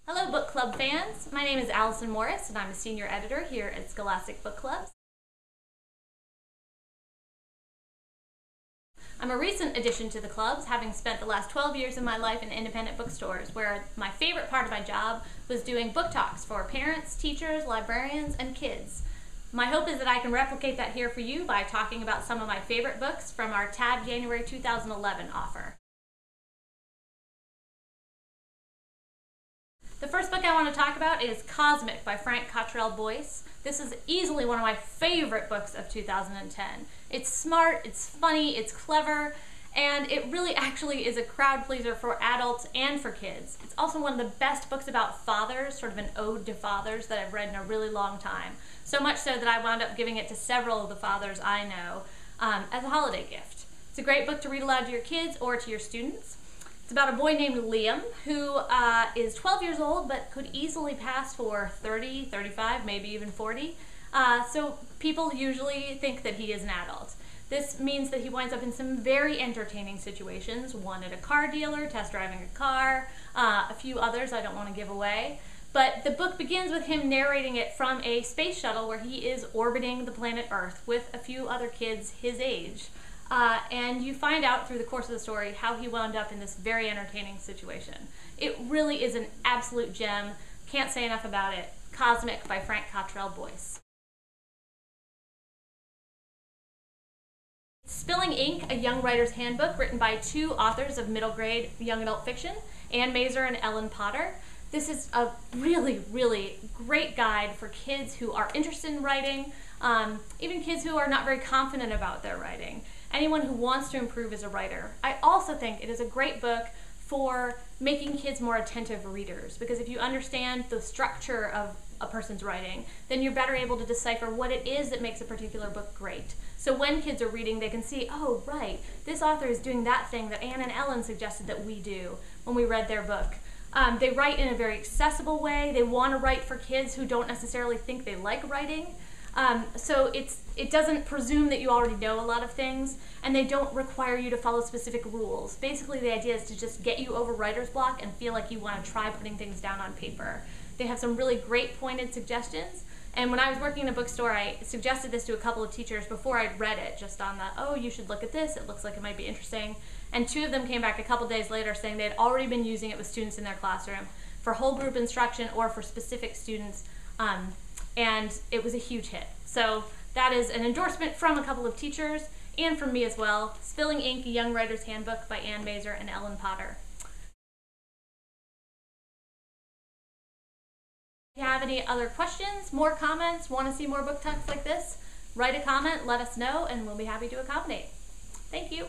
Hello book club fans, my name is Alison Morris and I'm a senior editor here at Scholastic Book Clubs. I'm a recent addition to the clubs, having spent the last 12 years of my life in independent bookstores, where my favorite part of my job was doing book talks for parents, teachers, librarians, and kids. My hope is that I can replicate that here for you by talking about some of my favorite books from our Tab January 2011 offer. The first book I want to talk about is Cosmic by Frank Cottrell Boyce. This is easily one of my favorite books of 2010. It's smart, it's funny, it's clever, and it really actually is a crowd pleaser for adults and for kids. It's also one of the best books about fathers, sort of an ode to fathers, that I've read in a really long time. So much so that I wound up giving it to several of the fathers I know as a holiday gift. It's a great book to read aloud to your kids or to your students. It's about a boy named Liam who is 12 years old but could easily pass for 30, 35, maybe even 40. So people usually think that he is an adult. This means that he winds up in some very entertaining situations, one at a car dealer, test driving a car, a few others I don't want to give away. But the book begins with him narrating it from a space shuttle where he is orbiting the planet Earth with a few other kids his age. And you find out through the course of the story how he wound up in this very entertaining situation. It really is an absolute gem. Can't say enough about it. Cosmic by Frank Cottrell Boyce. Spilling Ink, a young writer's handbook written by two authors of middle grade young adult fiction, Ann Mazur and Ellen Potter. This is a really, really great guide for kids who are interested in writing, even kids who are not very confident about their writing. Anyone who wants to improve as a writer. I also think it is a great book for making kids more attentive readers, because if you understand the structure of a person's writing, then you're better able to decipher what it is that makes a particular book great. So when kids are reading, they can see, oh right, this author is doing that thing that Anne and Ellen suggested that we do when we read their book. They write in a very accessible way. They want to write for kids who don't necessarily think they like writing. So it doesn't presume that you already know a lot of things, and they don't require you to follow specific rules. Basically, the idea is to just get you over writer's block and feel like you want to try putting things down on paper. They have some really great pointed suggestions, and when I was working in a bookstore, I suggested this to a couple of teachers before I'd read it, just on the, oh, you should look at this, it looks like it might be interesting. And two of them came back a couple days later saying they had already been using it with students in their classroom for whole group instruction or for specific students, and it was a huge hit. So that is an endorsement from a couple of teachers and from me as well. Spilling Ink, a Young Writer's Handbook by Ann Mazur and Ellen Potter. If you have any other questions, more comments, want to see more book talks like this, write a comment, let us know, and we'll be happy to accommodate. Thank you.